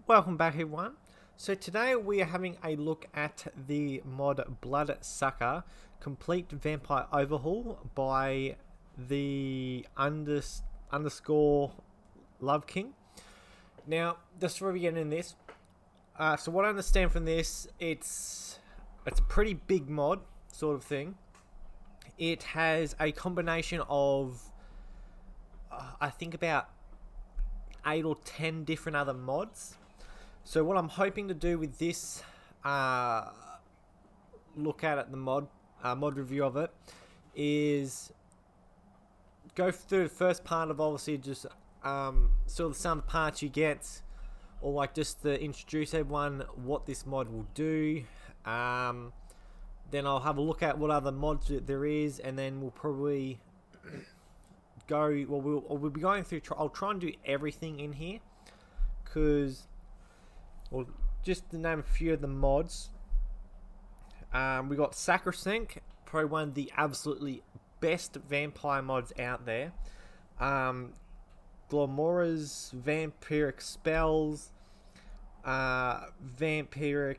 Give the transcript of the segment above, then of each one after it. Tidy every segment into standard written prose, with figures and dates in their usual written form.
Welcome back everyone. So today we are having a look at the mod Blood Suckah Complete Vampire Overhaul by the underscore Love King. Now, just before we get in this, so what I understand from this, it's a pretty big mod sort of thing. It has a combination of I think about 8 or 10 different other mods. So what I'm hoping to do with this look at the mod review of it is go through the first part of obviously just sort of some of the parts you get, or like just to introduce everyone what this mod will do. Then I'll have a look at what other mods there is, and then we'll probably we'll be going through. I'll try and do everything in here, because, well, just to name a few of the mods, we got Sacrosanct, probably one of the absolutely best vampire mods out there. Glomora's vampiric spells, vampiric.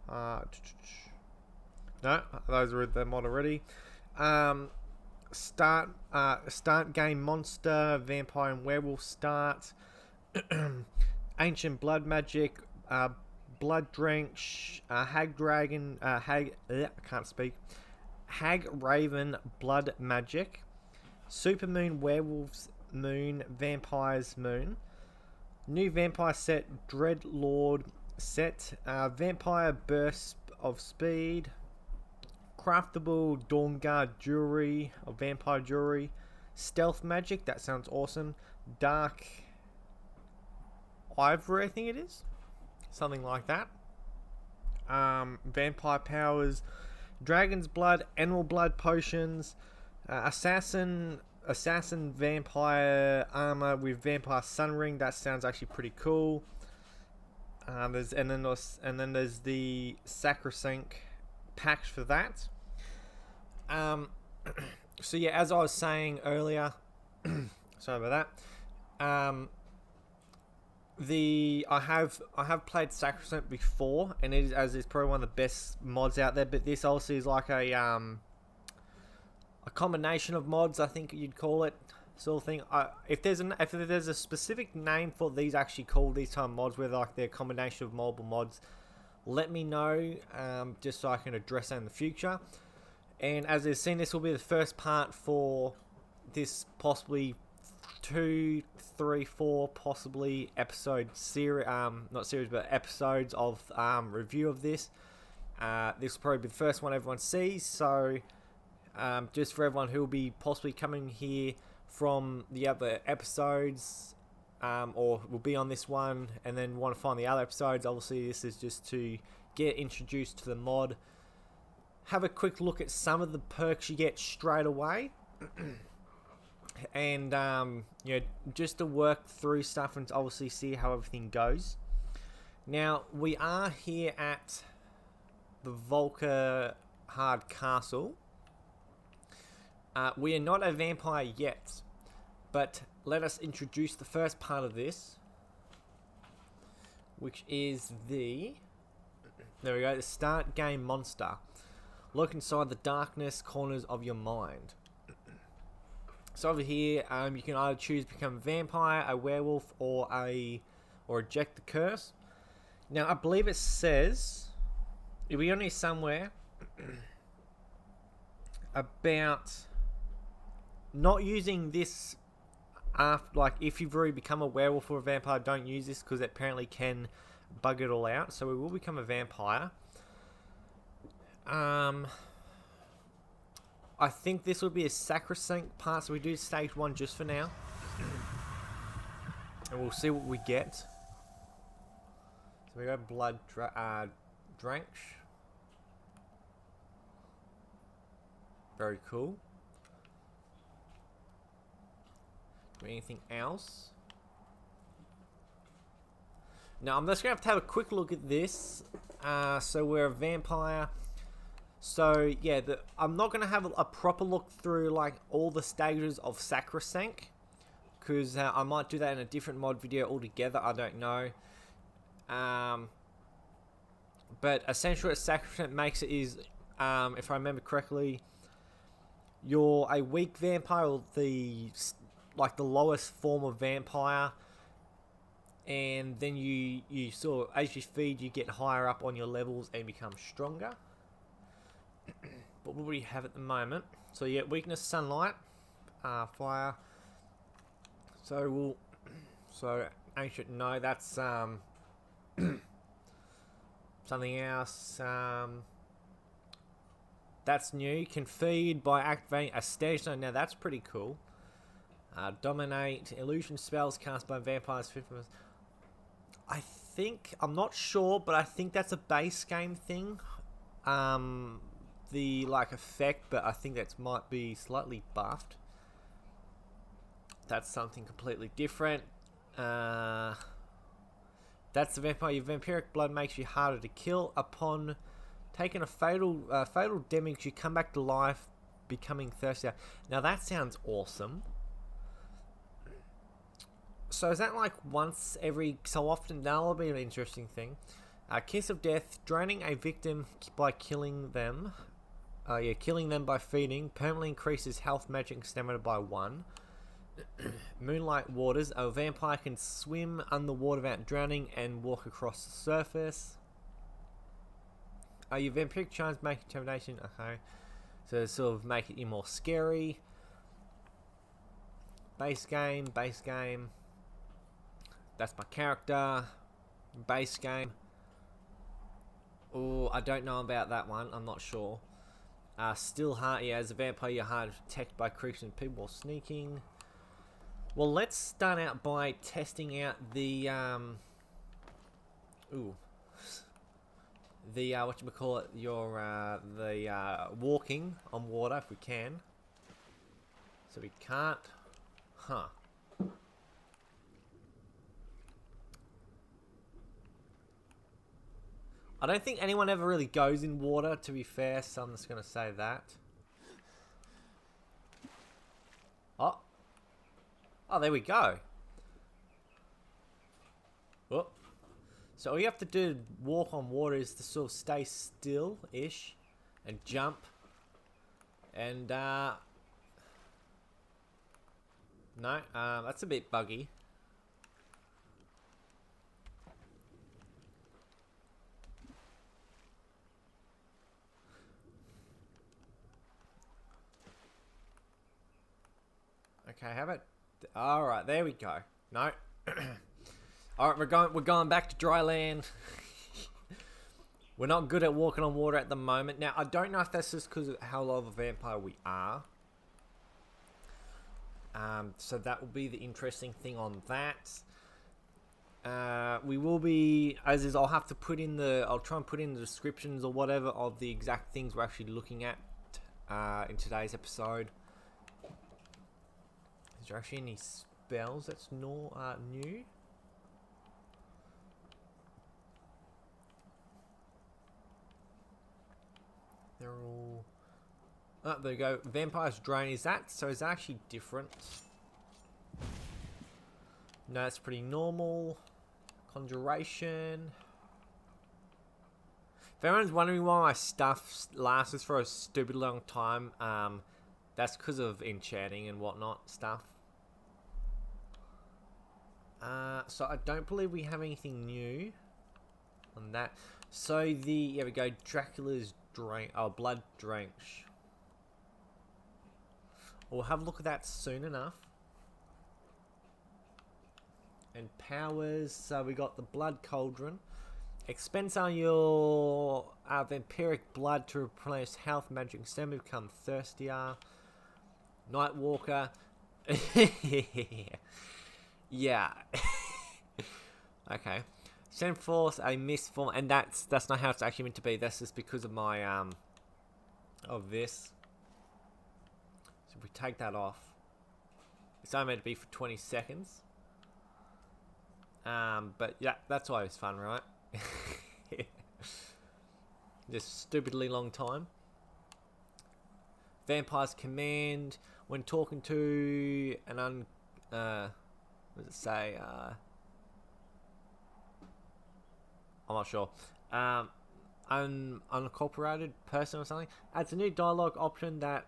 No, those were the mod already. Start game monster, vampire and werewolf start, ancient blood magic, blood drench, hag dragon, hag raven blood magic, supermoon werewolves moon, vampires moon, new vampire set dread lord set, vampire burst of speed, craftable Dawnguard jewelry or vampire jewelry, stealth magic, that sounds awesome, dark ivory, I think it is, something like that, vampire powers, dragon's blood, emerald blood potions, assassin vampire armor with vampire sunring, that sounds actually pretty cool. Then there's the Sacrosanct packs for that. So yeah, as I was saying earlier, sorry about that. I have played Sacrosanct before, and it's probably one of the best mods out there. But this also is like a combination of mods, I think you'd call it, sort of thing. If there's a specific name for these, actually called these type of mods, where like they're a combination of multiple mods, let me know, just so I can address that in the future. And as I've seen, this will be the first part for this possibly 2, 3, 4 possibly episode series, not series but episodes of review of this. This will probably be the first one everyone sees, so just for everyone who will be possibly coming here from the other episodes, or will be on this one and then want to find the other episodes, obviously this is just to get introduced to the mod, have a quick look at some of the perks you get straight away, and just to work through stuff and obviously see how everything goes. Now we are here at the Volker Hard Castle. We are not a vampire yet, but let us introduce the first part of this, which is the start game monster. Look inside the darkness corners of your mind. So over here, you can either choose to become a vampire, a werewolf, or eject the curse. Now I believe it says, if we only somewhere about not using this after, like, if you've already become a werewolf or a vampire, don't use this because it apparently can bug it all out. So we will become a vampire. I think this will be a Sacrosanct part, so we do stage 1 just for now, and we'll see what we get. So we go blood drench. Very cool. Anything else? Now I'm just gonna have a quick look at this. So we're a vampire. So yeah, I'm not gonna have a proper look through like all the stages of Sacrosanct, because I might do that in a different mod video altogether. I don't know. But essentially what Sacrament makes it is, if I remember correctly, you're a weak vampire, or the lowest form of vampire, and then you sort of, as you feed, you get higher up on your levels and become stronger. But what do we have at the moment? So yeah, weakness, sunlight, fire. So ancient, no, that's something else. That's new. Can feed by activating a stage zone. Now that's pretty cool. Dominate. Illusion spells cast by vampires. I'm not sure, but I think that's a base game thing. The effect, but I think that might be slightly buffed. That's something completely different. That's the vampire. Your vampiric blood makes you harder to kill. Upon taking a fatal damage, you come back to life, becoming thirstier. Now that sounds awesome. So is that like once every so often? That'll be an interesting thing. Kiss of Death, draining a victim by killing them. Killing them by feeding permanently increases health, magic, and stamina by 1. Moonlight Waters, a vampire can swim underwater without drowning and walk across the surface. Your vampiric charms make intimidation. Okay, so sort of make it more scary. Base game. That's my character. Base game. Oh, I don't know about that one. I'm not sure. Still hard. Yeah, as a vampire, you're hard to detect by creatures and people while sneaking. Well, let's start out by testing out the whatchamacallit, the walking on water if we can. So we can't. Huh. I don't think anyone ever really goes in water, to be fair, so I'm just going to say that. Oh, there we go. Oh. So all you have to do to walk on water is to sort of stay still-ish and jump. And, no, that's a bit buggy. Okay, how about... Alright, there we go. No. Alright, we're going back to dry land. We're not good at walking on water at the moment. Now, I don't know if that's just because of how low of a vampire we are. So that will be the interesting thing on that. We will be, as is, I'll try and put in the descriptions or whatever of the exact things we're actually looking at in today's episode. Is there actually any spells that's new? They're all... Oh, there you go. Vampire's Drain. Is that actually different? No, it's pretty normal. Conjuration. If anyone's wondering why my stuff lasts for a stupid long time, that's because of enchanting and whatnot stuff. So I don't believe we have anything new on that. So here we go, Dracula's Blood Drench. We'll have a look at that soon enough. And powers, so we got the Blood Cauldron. Expends on your vampiric blood to replenish health, magic, and stamina, become thirstier. Nightwalker. Yeah. Okay. Send forth a mist form, and that's not how it's actually meant to be. That's just because of my of this. So if we take that off, it's only meant to be for 20 seconds. But yeah, that's always fun, right? Just stupidly long time. Vampire's command when talking to an what does it say? I'm not sure. Unincorporated person or something. Adds a new dialogue option that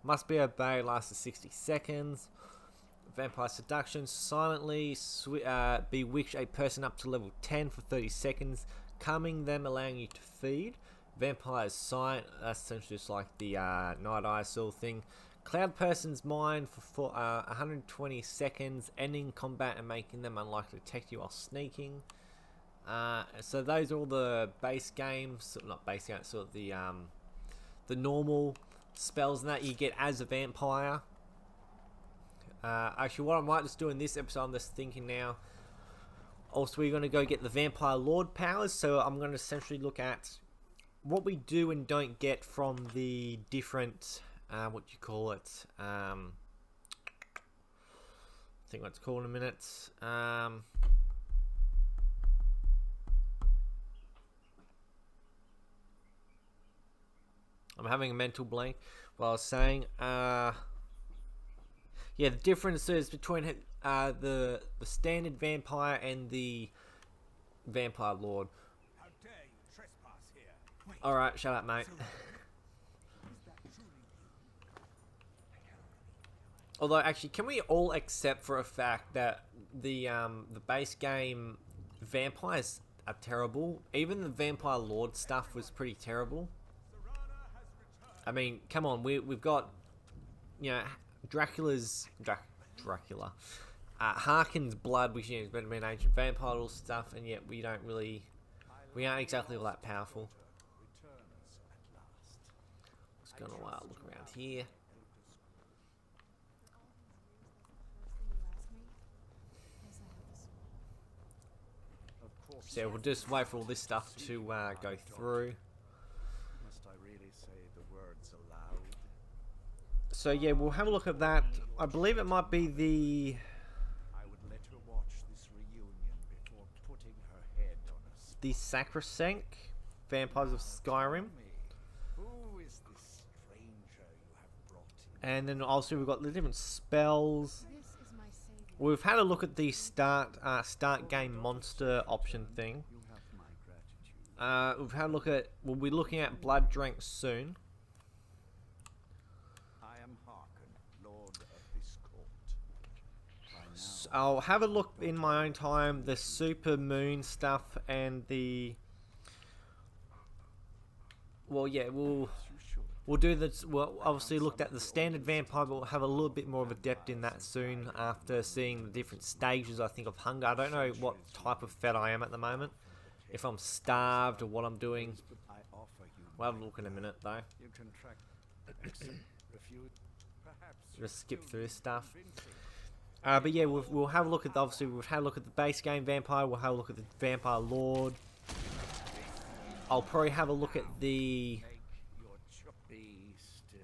must be obeyed, lasts 60 seconds. Vampire seduction. Silently bewitch a person up to level 10 for 30 seconds, calming them, allowing you to feed. Vampire's sight. That's essentially just like the Night Eye sort of thing. Cloud person's mind for 120 seconds, ending combat and making them unlikely to detect you while sneaking. So those are all the base games, not base games, sort of the normal spells and that you get as a vampire. Actually, what I might just do in this episode, I'm just thinking now. Also, we're going to go get the Vampire Lord powers, so I'm going to essentially look at what we do and don't get from the different, what you call it, I think what it's called in a minute. I'm having a mental blank while I was saying, yeah, the differences between the standard vampire and the Vampire Lord. How dare you trespass here? Alright, shut up, mate. Although, actually, can we all accept for a fact that the base game vampires are terrible? Even the Vampire Lord stuff was pretty terrible. I mean, come on, we've got, you know, Dracula. Harkin's blood, which is better than ancient vampire stuff, and yet we aren't exactly all that powerful. Just gonna look around here. So we'll just wait for all this stuff to go through. Must I really say the words aloud? So yeah, we'll have a look at that. I believe it might be the... I would let her watch this reunion before putting her head on a spike. the Sacrosanct Vampires of Skyrim. Who is this stranger you have brought in? And then also we've got the different spells. This is my savior. We've had a look at the start game monster option thing. You have my gratitude. We've had a look at... We'll be looking at Blood Drink soon. I am Harkin, Lord of this court. By now, So I'll have a look in my own time, the Super Moon stuff and the... Well, yeah, you should. we'll do this. Well, obviously looked at the standard vampire, but we'll have a little bit more of a depth in that soon after seeing the different stages, I think, of hunger. I don't know what type of fed I am at the moment. If I'm starved or what I'm doing. I offer you. We'll have a look in a minute, though. You can track, accept, refute, perhaps. Just skip through this stuff. convincing. But yeah, we'll have a look at, obviously, we've had a look at the base game Vampire, we'll have a look at the Vampire Lord. I'll probably have a look at the... Make your be still.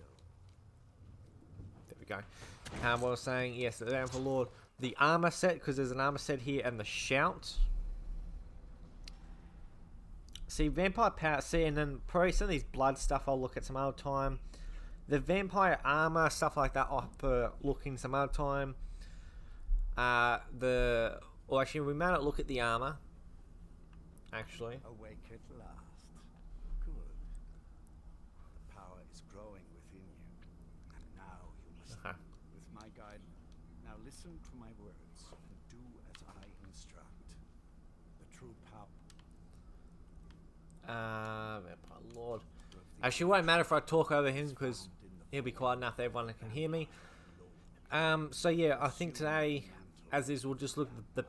There we go. What I was saying, yes, the Vampire Lord. The armor set, because there's an armor set here, and the shout. See, Vampire Power, and then probably some of these blood stuff I'll look at some other time. The Vampire armor, stuff like that, I'll have to look in some other time. Well, actually, we may not look at the armor. Actually. Awake at last. Good. The power is growing within you. And now you must, with my guidance, now listen to my words and do as I instruct. The true power Vampire Lord. Actually, it won't matter if I talk over him, because he'll be quiet enough that everyone can hear me. So yeah, I think today, as is, we'll just look at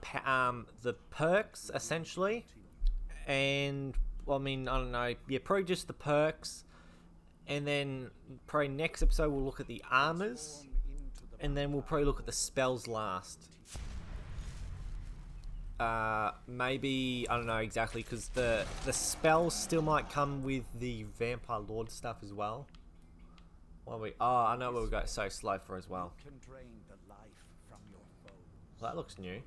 the perks, essentially. And, well, I mean, I don't know, yeah, probably just the perks. And then, probably next episode we'll look at the armors. And then we'll probably look at the spells last. Maybe, I don't know exactly, because the spells still might come with the Vampire Lord stuff as well. I know where we got so slow for as well. can drain the life from your foes. Well, that looks new. Right hand.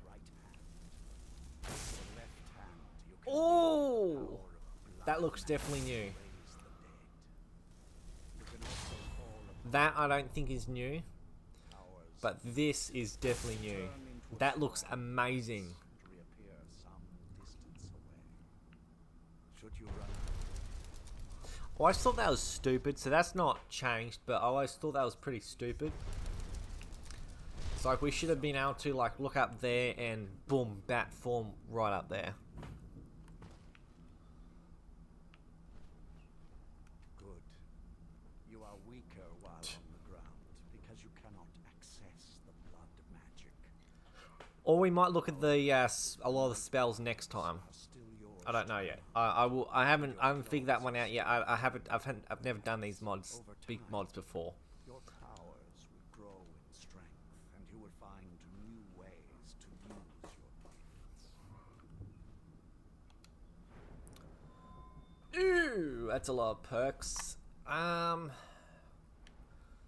With your left hand, you can Oh! wield the power of That blood looks definitely new. raise the dead. You can also call upon That I don't think is new. powers but this is definitely new. That looks amazing. And reappear some distance away. Should you run? I always thought that was stupid, so that's not changed, but I always thought that was pretty stupid. It's like we should have been able to like look up there and boom, bat form right up there. Good. You are weaker while on the ground because you cannot access the blood magic. Or we might look at the a lot of the spells next time. Are still yours. I don't know yet. I haven't figured that one out yet. I've never done these mods, big mods before. Your powers will grow in strength, and you will find new ways to use your points. Ooh, that's a lot of perks.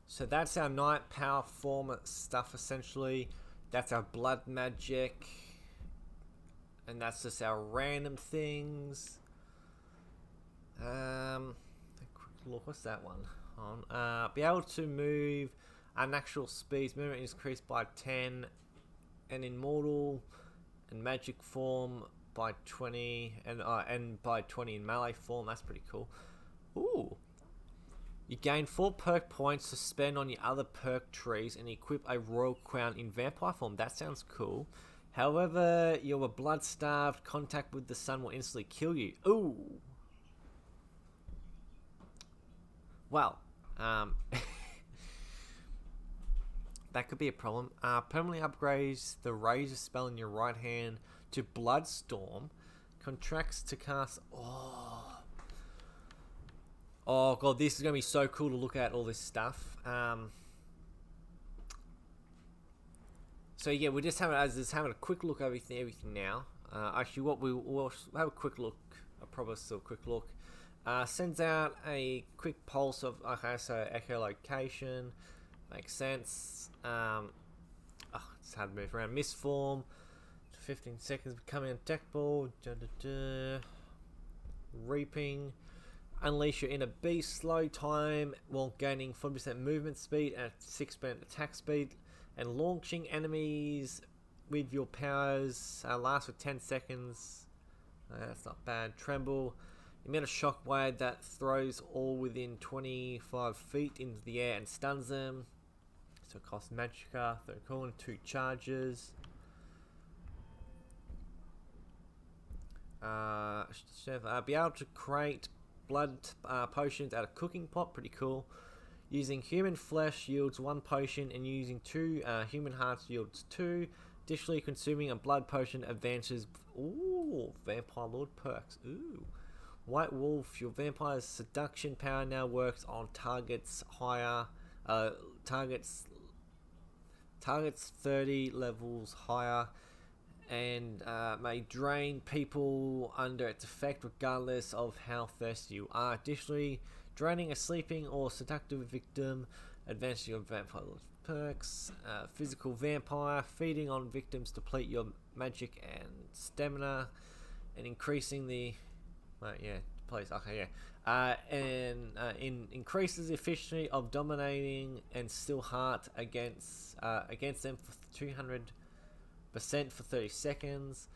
So that's our night power form stuff essentially. That's our blood magic. And that's just our random things. A quick look, what's that one? On be able to move unnatural speeds, movement increased by 10, and immortal and magic form by 20, and by 20 in melee form. That's pretty cool. Ooh. You gain 4 perk points to spend on your other perk trees and equip a royal crown in vampire form. That sounds cool. However, you're blood starved, contact with the sun will instantly kill you. Ooh. Well, that could be a problem. Permanently upgrades the razor spell in your right hand to Bloodstorm. Contracts to cast... Oh god, this is going to be so cool to look at all this stuff. So yeah, we're just having a quick look at everything now. Actually, we'll have a quick look. I promise a quick look. Sends out a quick pulse of, okay, so echolocation, makes sense. It's hard to move around. Misform, 15 seconds becoming undetectable. Reaping, unleash your inner beast, slow time while gaining 40% movement speed and 6% attack speed, and launching enemies with your powers lasts for 10 seconds. That's not bad. Tremble. Emit a shockwave that throws all within 25 feet into the air and stuns them. So it costs Magicka, 2 charges. Be able to create blood potions out of cooking pot. Pretty cool. Using human flesh yields 1 potion, and using 2 human hearts yields 2. Additionally, consuming a blood potion advances. Ooh, Vampire Lord perks. Ooh. White Wolf, your vampire's seduction power now works on targets higher, targets 30 levels higher, and may drain people under its effect regardless of how thirsty you are. Additionally, draining a sleeping or seductive victim advances your vampire Lord perks. Physical vampire, feeding on victims deplete your magic and stamina, and increasing the increases the efficiency of dominating and still heart against them for 200% for 30 seconds.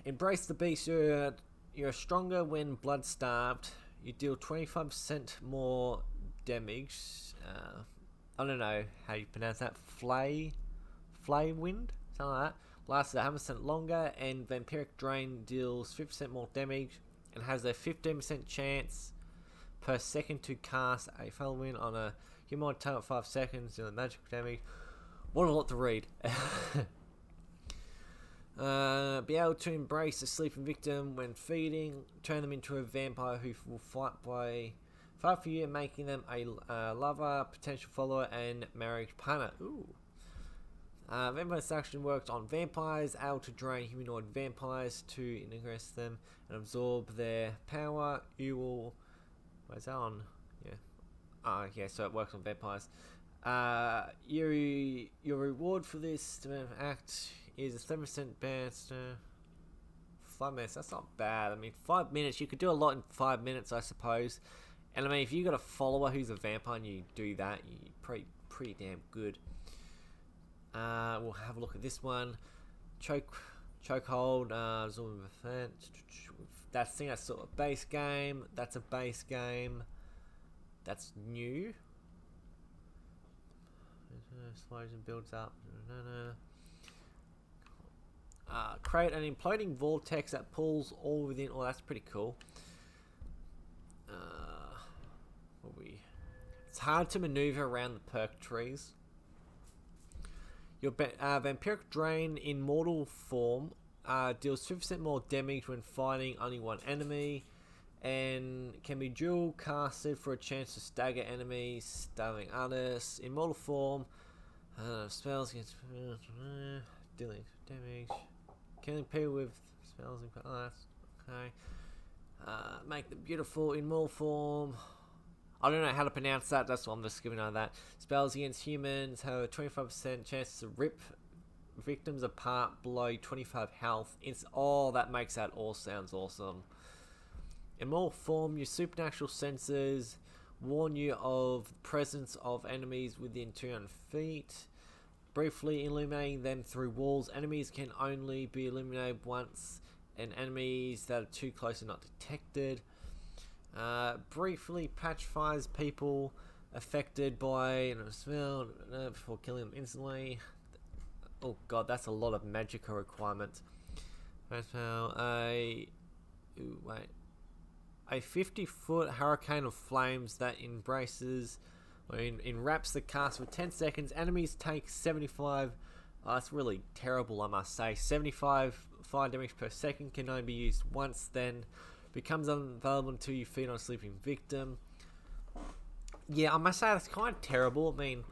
Embrace the beast. You're stronger when blood starved. You deal 25% more damage. I don't know how you pronounce that. Flay wind, something like that. Lasts 100% longer, and Vampiric Drain deals 50% more damage and has a 15% chance per second to cast a Fatal Wind on a humanoid target 5 seconds, dealing magic damage. What a lot to read. Be able to embrace a sleeping victim when feeding, turn them into a vampire who will fight for you, making them a lover, potential follower, and marriage partner. Ooh. Vampire Seduction works on vampires, able to drain humanoid vampires to ingress them and absorb their power. You will... Where's that on? Yeah. Yeah, so it works on vampires. Your reward for this act is a 7% best. 5 minutes, that's not bad. I mean, 5 minutes, you could do a lot in 5 minutes, I suppose. And I mean, if you got a follower who's a vampire and you do that, you're pretty damn good. We'll have a look at this one. Chokehold. Zoom event. That's sort of base game. That's a base game. That's new. Explosion builds up. Create an imploding vortex that pulls all within. Oh, that's pretty cool. It's hard to maneuver around the perk trees. Your vampiric drain in mortal form deals 2% more damage when fighting only one enemy, and can be dual casted for a chance to stagger enemies, starving others. In mortal form, spells against dealing damage, killing people with spells and that's okay. Make them beautiful in mortal form. I don't know how to pronounce that, that's why I'm just giving out that. Spells against humans have a 25% chance to rip victims apart below 25 health. That makes that all sounds awesome. In mortal form, your supernatural senses warn you of the presence of enemies within 200 feet. Briefly illuminating them through walls. Enemies can only be illuminated once, and enemies that are too close are not detected. Briefly petrifies people affected by a smell before killing them instantly. Oh god, that's a lot of magicka requirements. A 50-foot hurricane of flames that enwraps the cast for 10 seconds. Enemies take 75. That's really terrible, I must say. 75 fire damage per second, can only be used once, then becomes unavailable until you feed on a sleeping victim. Yeah, I must say that's kind of terrible. I mean,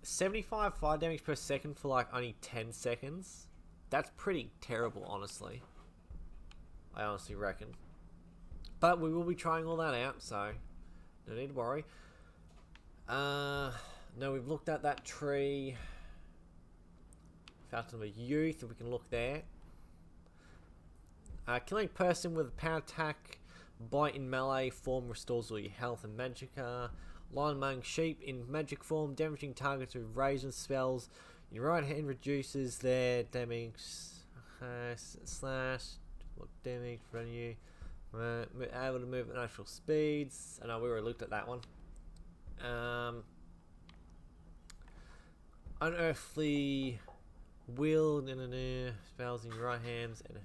75 fire damage per second for like only 10 seconds. That's pretty terrible, honestly. I honestly reckon. But we will be trying all that out, so no need to worry. No, we've looked at that tree. Fountain of Youth, if we can look there. Killing a person with a power attack, bite in melee form restores all your health and magicka. Lion among sheep in magic form, damaging targets with raisin spells. Your right hand reduces their damage. Slash. What damage from you? Able to move at natural speeds. I know we already looked at that one. Unearthly will spells in your right hands and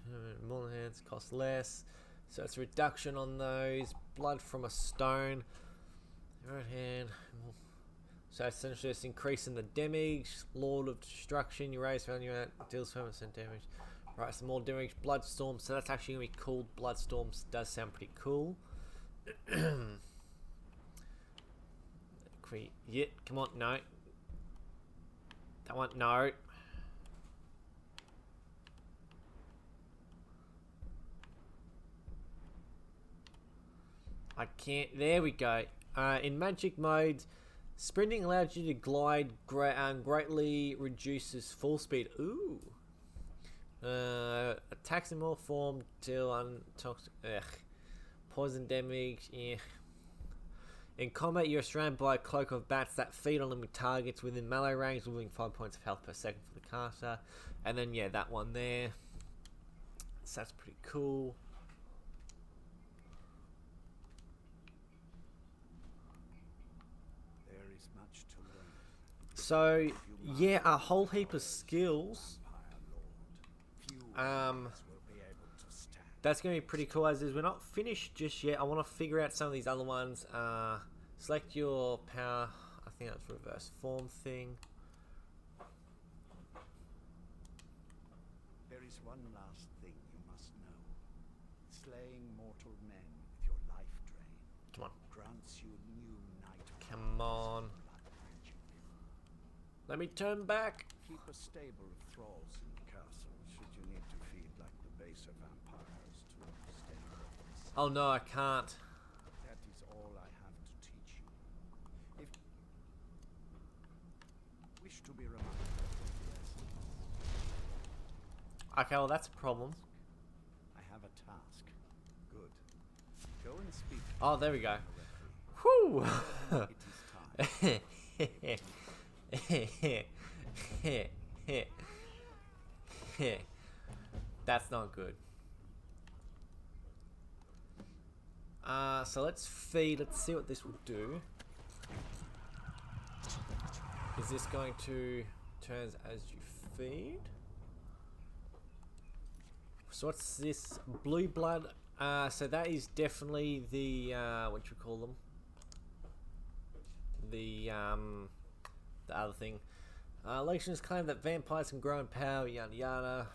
more hands cost less, so it's a reduction on those. Blood from a stone, right hand, so essentially it's increasing the damage. Lord of Destruction, you raise value at deals 7% damage. Right, some more damage. Bloodstorm, so that's actually gonna be cool. Bloodstorms does sound pretty cool. Yeah, come on, no. That one, no. I can't. There we go. In magic mode, sprinting allows you to glide greatly reduces full speed. Ooh. Attacks in more form deal poison damage. Yeah. In combat, you're surrounded by a cloak of bats that feed on enemy targets within melee range, removing 5 points of health per second for the caster. And then, yeah, that one there. So that's pretty cool. There is much to learn. So, yeah, a whole heap of skills. That's going to be pretty cool. As is, we're not finished just yet. I want to figure out some of these other ones. Select your power. I think that's reverse form thing. There is one last thing you must know. Slaying mortal men with your life drain. Come on. Grants you new night. Come on. Let me turn back. Keep a stable of thralls in the castle should you need to feed like the baser vampires to stay focused. Oh no, I can't. That is all I have to teach you. If wish to be reminded of the lessons. Okay, well that's a problem. I have a task. Good. Go and speak. Oh, there we go. Whew. It is time. That's not good. So let's feed. Let's see what this will do. Is this going to turn as you feed? So what's this? Blue blood. So that is definitely the what you call them? The other thing. Legends claim that vampires can grow in power. Yada yada.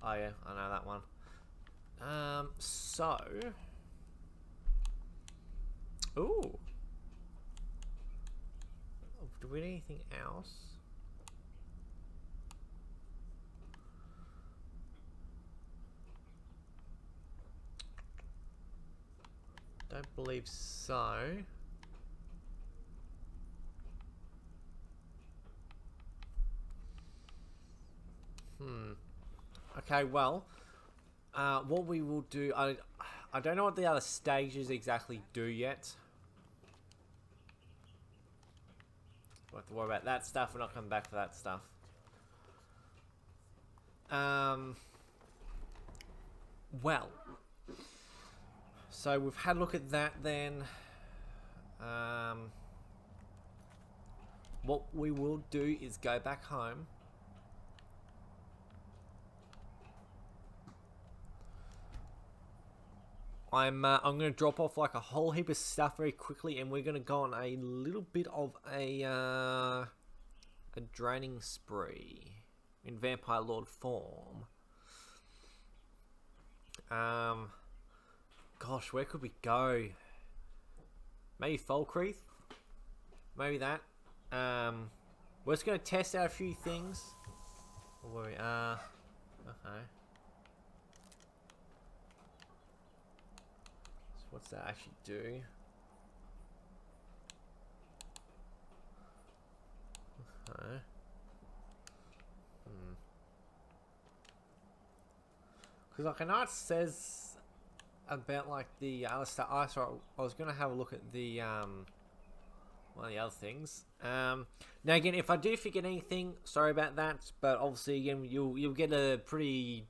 Oh yeah, I know that one. So. Ooh. Do we need anything else? Don't believe so. Okay, well, what we will do, I don't know what the other stages exactly do yet. We'll have to worry about that stuff. We're not coming back for that stuff. Well, so we've had a look at that then. What we will do is go back home. I'm going to drop off like a whole heap of stuff very quickly, and we're going to go on a little bit of a draining spree in Vampire Lord form. Gosh, where could we go? Maybe Falkreath? Maybe that. We're just going to test out a few things. Where we are. Okay. What's that actually do? Okay. Because like I know it says about like the other stuff. Oh, sorry, I was gonna have a look at the one of the other things. Now again, if I do forget anything, sorry about that. But obviously, again, you'll get a pretty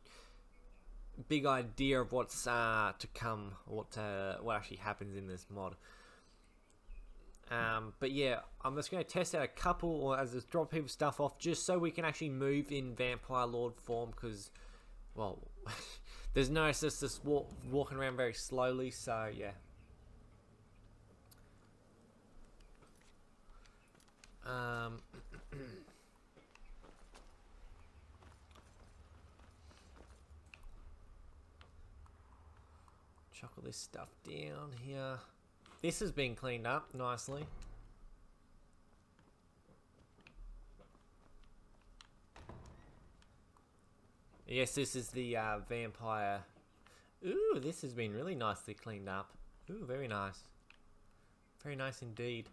big idea of what's to come, what actually happens in this mod. But yeah, I'm just going to test out a couple, or as just drop people stuff off, just so we can actually move in Vampire Lord form. Because, well, there's no it's just walking around very slowly. So yeah. Chuck all this stuff down here. This has been cleaned up nicely. Yes, this is the vampire. Ooh, this has been really nicely cleaned up. Ooh, very nice. Very nice indeed.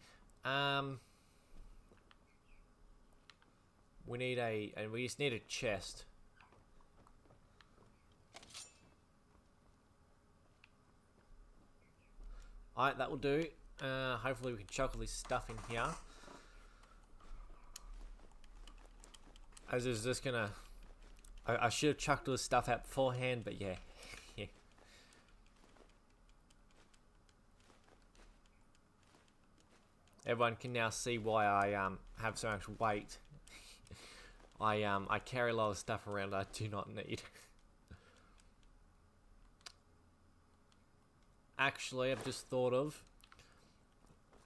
We need and we just need a chest. Alright, that will do. Hopefully we can chuck all this stuff in here. As is just gonna... I should have chucked all this stuff out beforehand, but yeah. Yeah. Everyone can now see why I have so much weight. I carry a lot of stuff around I do not need. Actually, I've just thought of...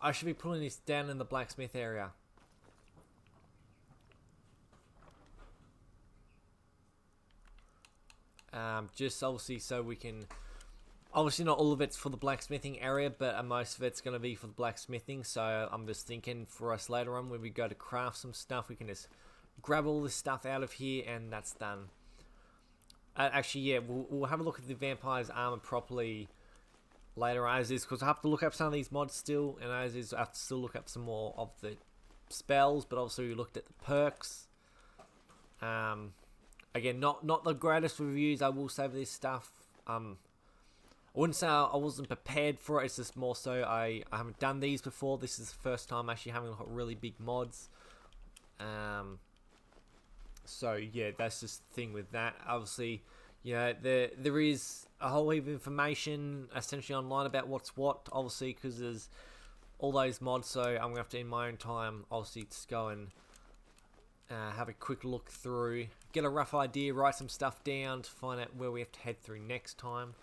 I should be putting this down in the blacksmith area. Just obviously so we can... Obviously not all of it's for the blacksmithing area, but most of it's going to be for the blacksmithing. So I'm just thinking for us later on when we go to craft some stuff, we can just grab all this stuff out of here and that's done. Actually, yeah, we'll have a look at the vampire's armor properly later as is, because I have to look up some of these mods still, and as is I have to still look up some more of the spells, but also we looked at the perks. Again, not the greatest reviews, I will say, for this stuff. I wouldn't say I wasn't prepared for it, it's just more so I haven't done these before. This is the first time actually having a look at really big mods. So yeah, that's just the thing with that. Obviously, you know, there is a whole heap of information essentially online about what's what. Obviously, because there's all those mods. So I'm gonna have to in my own time, obviously, just go and have a quick look through, get a rough idea, write some stuff down to find out where we have to head through next time.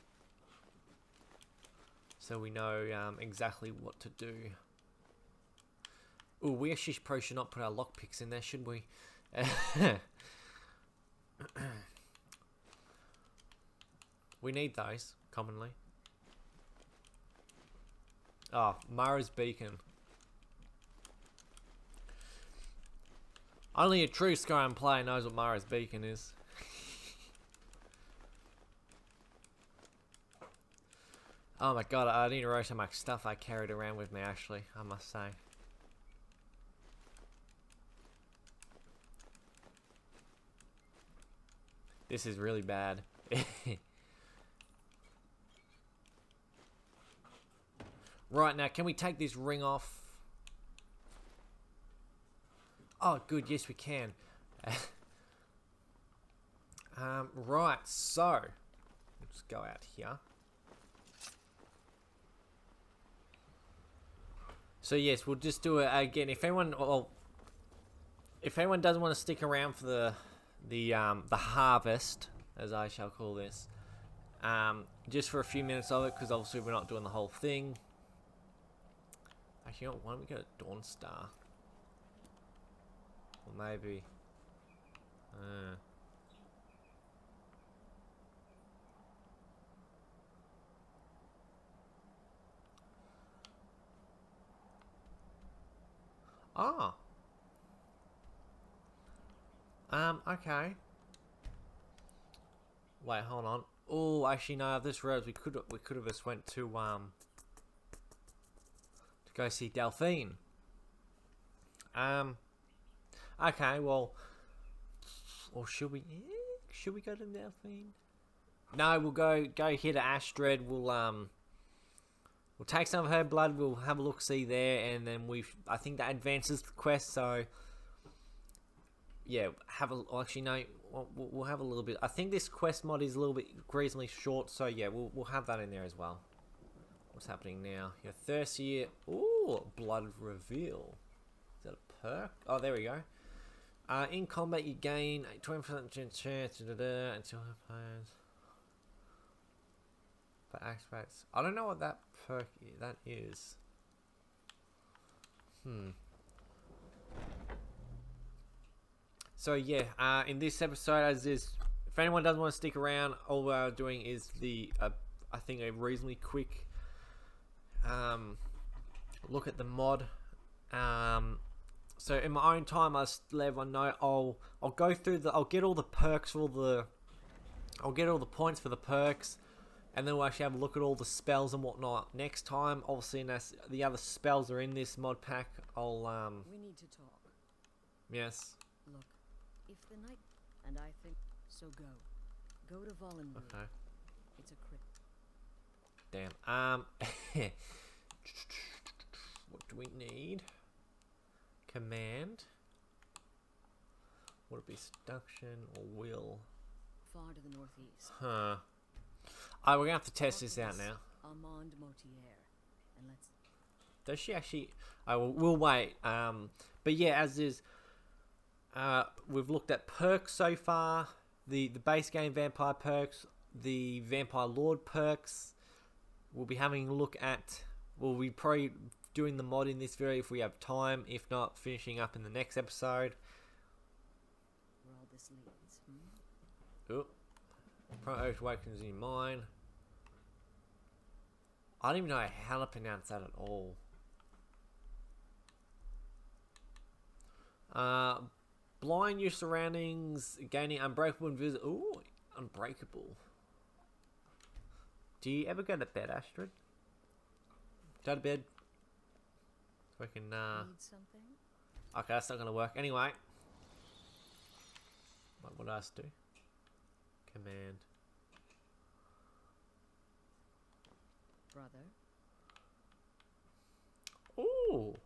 So we know exactly what to do. Oh, we actually probably should not put our lockpicks in there, should we? We need those, commonly. Oh, Mara's Beacon. Only a true Skyrim player knows what Mara's Beacon is. Oh my god, I didn't realize how much stuff I carried around with me, actually, I must say. This is really bad. Right, now, can we take this ring off? Oh, good, yes we can. Right, so, let's go out here. So yes, we'll just do it again. If anyone, well, if anyone doesn't want to stick around for the harvest, as I shall call this, just for a few minutes of it, because obviously we're not doing the whole thing. Actually, why don't we go to Dawn Star? Or maybe. Ah. Okay. Wait, hold on. Oh, actually, no. This road we could have just went to go see Delphine. Okay, well, or should we? Should we go to Delphine? No, we'll go here to Astrid. We'll take some of her blood. We'll have a look see there, and then I think that advances the quest. So yeah, actually no. We'll have a little bit. I think this quest mod is a little bit reasonably short. So yeah, we'll have that in there as well. What's happening now? You're thirsty. Ooh, blood reveal. Is that a perk? Oh, there we go. In combat, you gain a 20% chance until players. For axe rats. I don't know what that perk that is. So yeah, in this episode, as is, if anyone doesn't want to stick around, all we're doing is I think a reasonably quick look at the mod. So in my own time, I just let everyone know I'll go through I'll get all the perks for I'll get all the points for the perks, and then we'll actually have a look at all the spells and whatnot next time. Obviously, as the other spells are in this mod pack, I'll We need to talk. Yes. Look, if the night and I think so, go to Vollenberg. Okay. It's a crypt. Damn. What do we need? Command. Would it be seduction or will? Far to the northeast. Huh. Alright, we're gonna have to test this out now. Armand Motier. And let's. Does she actually? We'll wait. But yeah, as is, we've looked at perks so far. The base game vampire perks, the vampire lord perks. We'll be having a look at. We'll be probably doing the mod in this video if we have time. If not, finishing up in the next episode. Where all this leads. Oh, Pro Awakens in mine. I don't even know how to pronounce that at all. Blind your surroundings, gaining unbreakable and visible. Ooh, unbreakable. Do you ever go to bed, Astrid? Go to bed. So we can, Need something? Okay, that's not gonna work. Anyway. What did I do? Command. Brother. Ooh.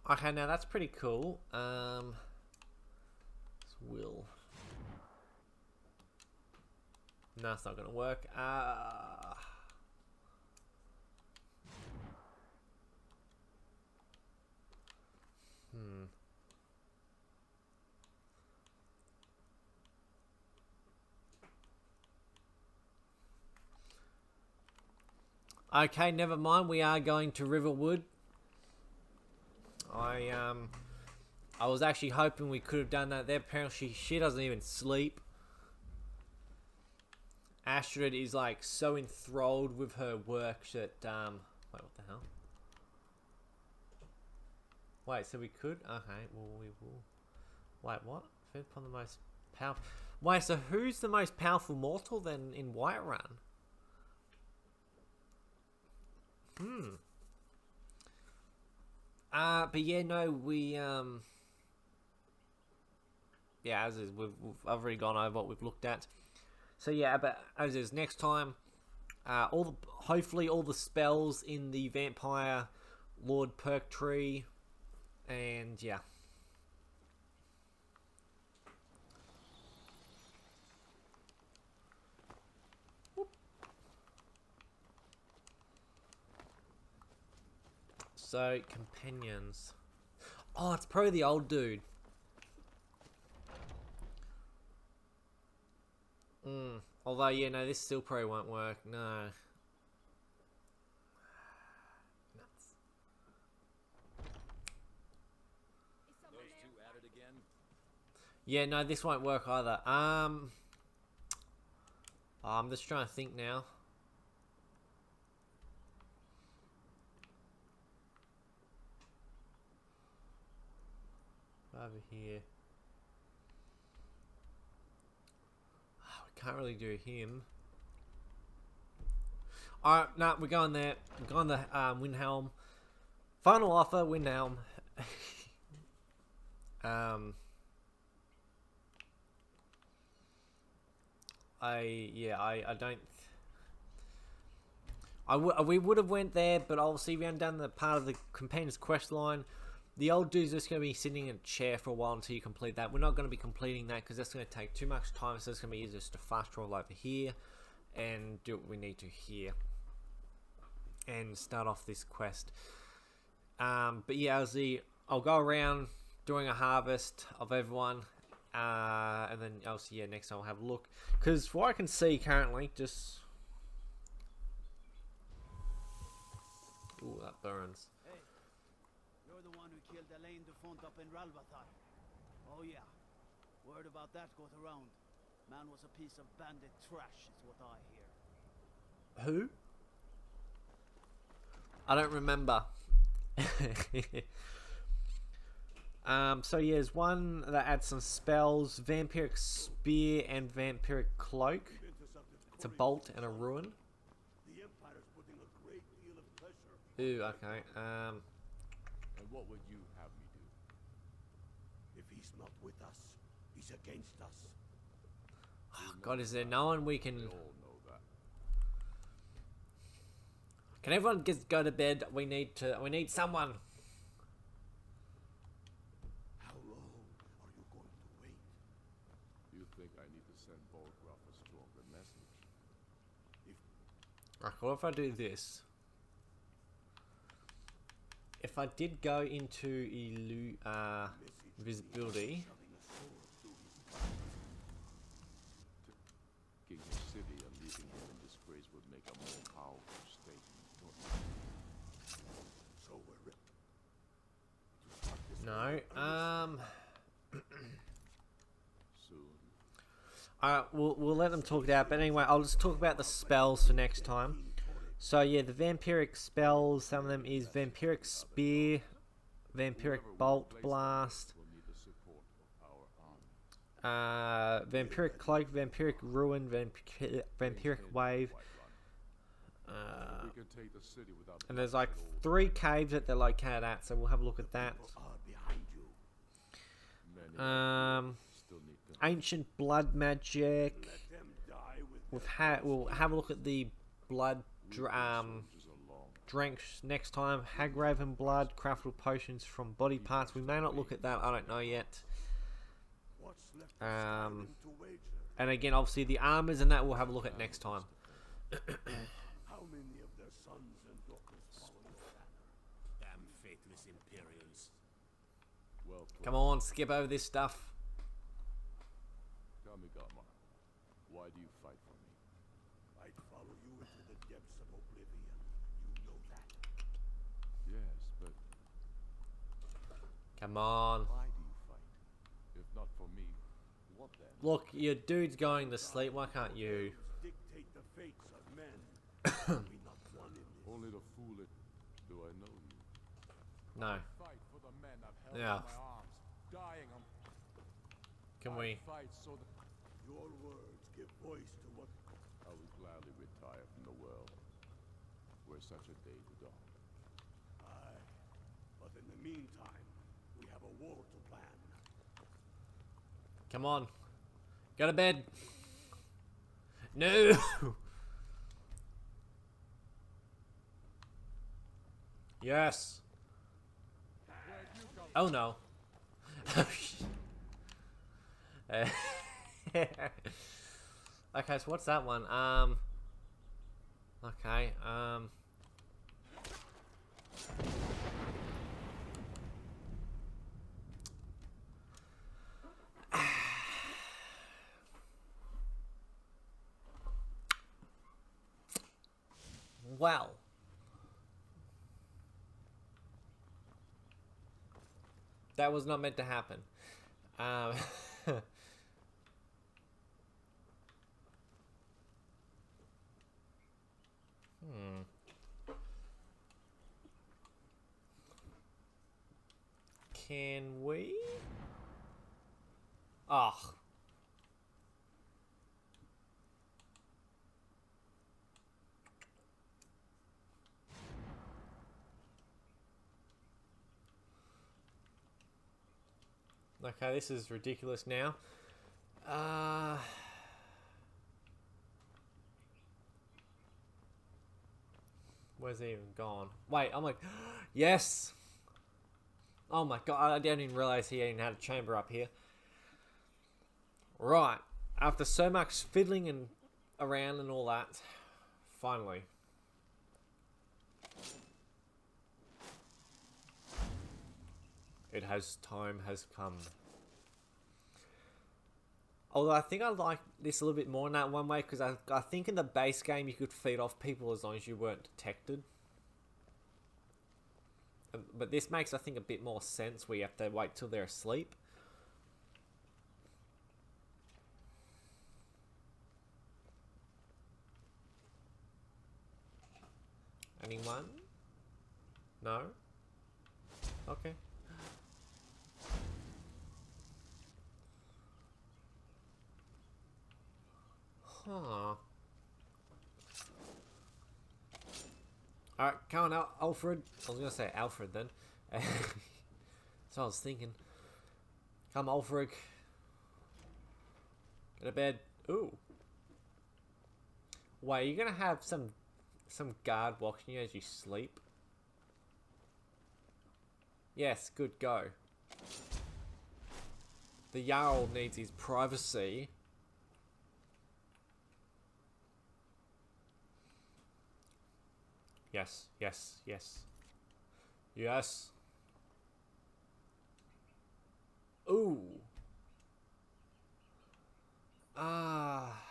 Okay, now that's pretty cool. It's Will. No, it's not gonna work. Okay, never mind. We are going to Riverwood. I was actually hoping we could have done that there. Apparently, she doesn't even sleep. Astrid is like so enthralled with her work that wait, what the hell? Wait, so we could? Okay, well we will. Wait, what? Fed upon the most powerful. Wait, so who's the most powerful mortal then in Whiterun? But yeah, no, we yeah, as is, I've already gone over what we've looked at. So yeah, but as is, next time, hopefully all the spells in the Vampire Lord Perk tree, and yeah. So companions. Oh, it's probably the old dude. Although, yeah, no, this still probably won't work. No. Nuts. Those two at it again? Yeah, no, this won't work either. I'm just trying to think now. Over here. Can't really do him. Alright, no, we're going there. We're going to Windhelm. Final offer, Windhelm. I don't. We would have went there, but obviously we haven't done the part of the companion's quest line. The old dude's just going to be sitting in a chair for a while until you complete that. We're not going to be completing that because that's going to take too much time. So it's going to be easier just to fast roll over here and do what we need to here and start off this quest. But yeah, I'll go around doing a harvest of everyone, and then obviously, yeah, next time I'll have a look. Because what I can see currently, just ooh, that burns. You're the one who killed Elaine de Font up in Ralvathar. Oh yeah. Word about that got around. Man was a piece of bandit trash, is what I hear. Who? I don't remember. So yeah, there's one that adds some spells, Vampiric Spear and Vampiric Cloak. It's a bolt and a ruin. The Empire's putting a great deal of pressure. Ooh, okay. And what would you have me do? If he's not with us, he's against us. Oh, God, is there no one we can... They all know that. Can everyone just go to bed? We need someone. How long are you going to wait? You think I need to send Volgraf a stronger message? Alright, what if I do this? If I did go into visibility... Taking the city and leaving him in disgrace would make a more powerful statement. So we're No, Soon. Alright, we'll let them talk it out, but anyway, I'll just talk about the spells for next time. So yeah, the vampiric spells, some of them is Vampiric Spear, Vampiric Bolt Blast, Will need the support of our army. Vampiric Cloak, Vampiric Ruin, Vampiric Wave, We can take the city without and there's like 3 caves that they're located at, so we'll have a look at that. behind you. many still need to Ancient Blood Magic, Let them die with we'll have a look at the Blood, soldiers along. Drench next time. Hagraven blood, craftable potions from body parts. We may not look at that. I don't know yet. What's left of Skyrim to wager? And again, obviously the armors and that we'll have a look at next time. How many of their sons and daughters follow your banner? Damn faithless Imperials. Well put. Come on, skip over this stuff. Tell me, Garmar, why do you fight for me? I'd follow you into the depths of oblivion. You know that. Yes, but Come on. why do you fight? If not for me, what then? Look, your dude's going to sleep. Why can't you? Dictate the fates of men. We not one in this. Only the foolish do I know you. No. Fight for the men I've held Yeah. in my arms, dying on. Can we? Fight so that Your words give voice to what I would gladly retire from the world where such a day would dawn. Aye. But in the meantime, we have a war to plan. Come on. Go to bed. No. Yes. Oh no. Okay, so what's that one? Okay, well. That was not meant to happen. Can we? Ah. Okay, this is ridiculous now. Where's he even gone? Wait, I'm like, yes! Oh my god, I didn't even realize he even had a chamber up here. Right, after so much fiddling and around and all that, finally. Time has come. Although I think I like this a little bit more in that one way, because I think in the base game you could feed off people as long as you weren't detected. But this makes, I think, a bit more sense where you have to wait till they're asleep. Anyone? No? Okay. Huh. Alright, come on, Alfred. I was going to say Alfred then. That's what I was thinking. Come, Alfred. Go to bed. Ooh. Wait, you're going to have some guard watching you as you sleep? Yes, good, go. The Jarl needs his privacy. Yes, yes, yes. Yes. Ooh. Ah.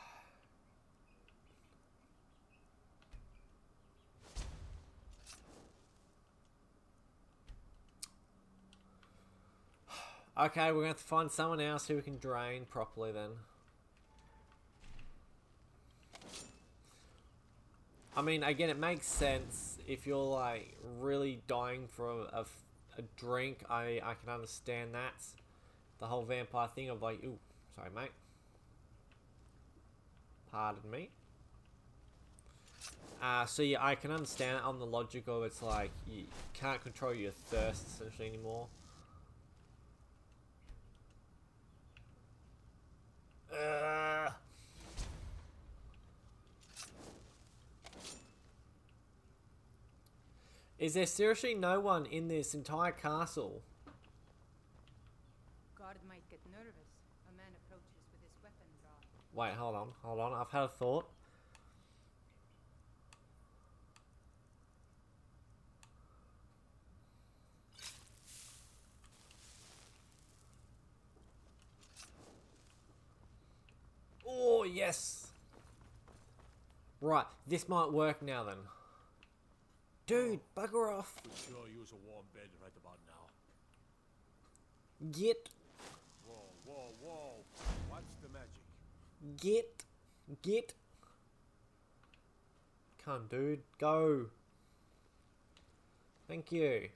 Okay, we're going to have to find someone else who we can drain properly then. I mean, again, it makes sense if you're, like, really dying for a drink. I can understand that. The whole vampire thing of, like, ooh, sorry, mate. Pardon me. So, yeah, I can understand it on the logic of it's, like, you can't control your thirst, essentially, anymore. Is there seriously no one in this entire castle? Guard might get nervous. A man approaches with his weapon drawn. Wait, hold on. I've had a thought. Oh, yes. Right, this might work now then. Dude, bugger off. Could sure use a warm bed right about now. Get. Whoa. What's the magic? Get. Come, dude, go. Thank you.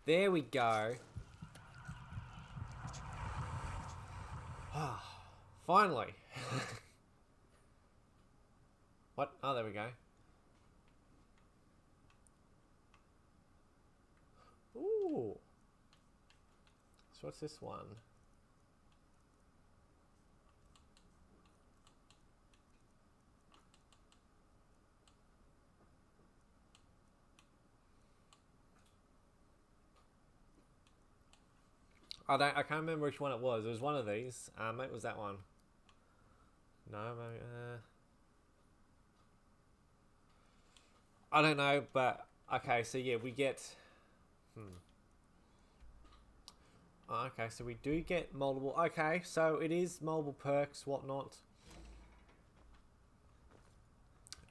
There we go. Finally. What? Oh, there we go. Ooh. So what's this one? I can't remember which one it was. It was one of these. Maybe it was that one. No, maybe, I don't know, but okay. So yeah, we get. Okay, so we do get multiple. Okay, so it is multiple perks, whatnot.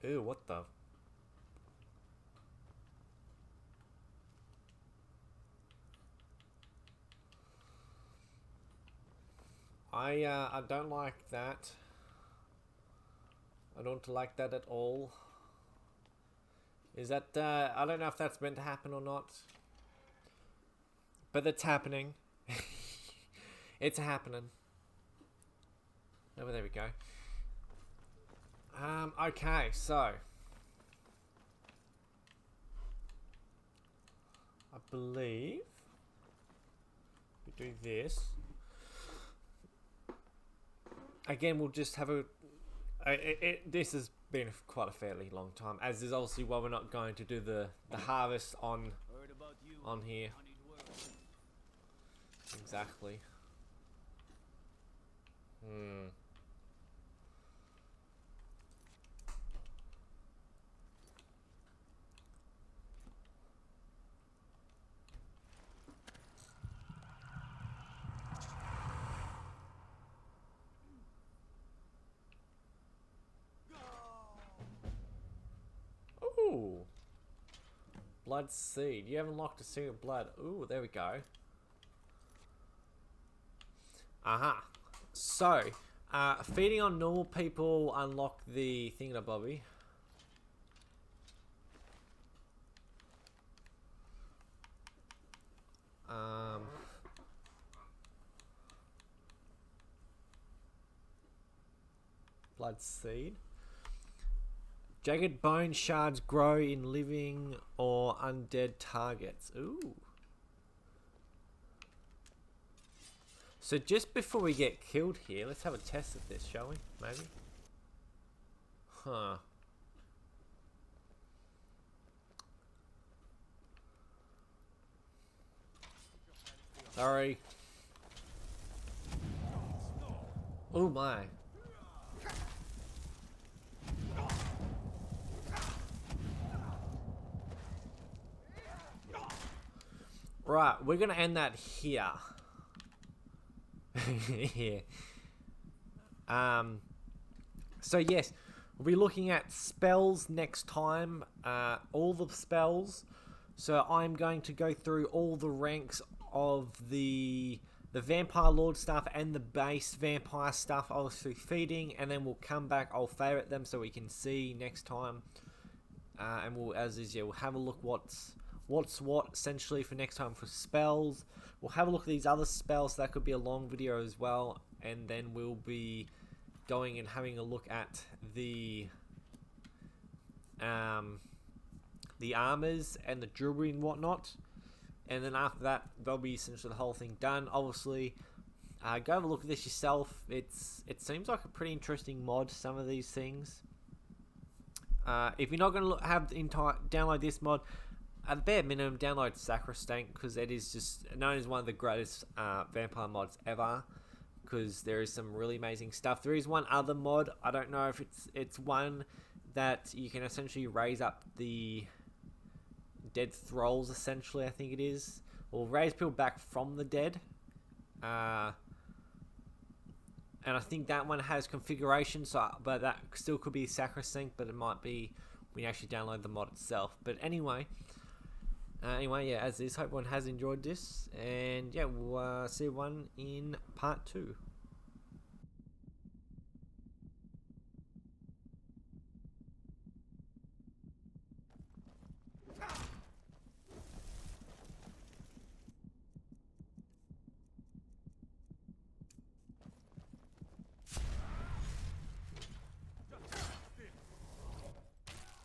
Ew, what the? I don't like that. I don't like that at all. Is that, I don't know if that's meant to happen or not. But it's happening. It's happening. Oh, well, there we go. Okay, so. I believe we do this. Again, we'll just have a... this has been quite a fairly long time, as is obviously why we're not going to do the harvest on here. Exactly. Ooh. Blood seed. You haven't unlocked a single blood. Ooh, there we go. Aha. So, feeding on normal people unlock the thingamabobby. Blood seed. Jagged bone shards grow in living or undead targets. Ooh. So just before we get killed here, let's have a test of this, shall we? Maybe? Huh. Sorry. Oh my. Right, we're going to end that here. Yeah. So yes, we'll be looking at spells next time. All the spells. So I'm going to go through all the ranks of the Vampire Lord stuff and the base Vampire stuff, obviously feeding, and then we'll come back. I'll favorite them so we can see next time. And we'll, as is, yeah, we'll have a look what's what essentially for next time for spells. We'll have a look at these other spells. That could be a long video as well, and then we'll be going and having a look at the armors and the jewelry and whatnot, and then after that that'll be essentially the whole thing done. Obviously, go have a look at this yourself. It seems like a pretty interesting mod, some of these things. if you're not going to have the entire download this mod, at the bare minimum, download Sacrosanct, because it is just known as one of the greatest vampire mods ever. Because there is some really amazing stuff. There is one other mod. I don't know if it's one that you can essentially raise up the dead thralls. Essentially, I think it is, or raise people back from the dead. And I think that one has configuration. So, but that still could be Sacrosanct. But it might be when you actually download the mod itself. But anyway. Yeah, as is, hope everyone has enjoyed this, and yeah, we'll see everyone in part 2.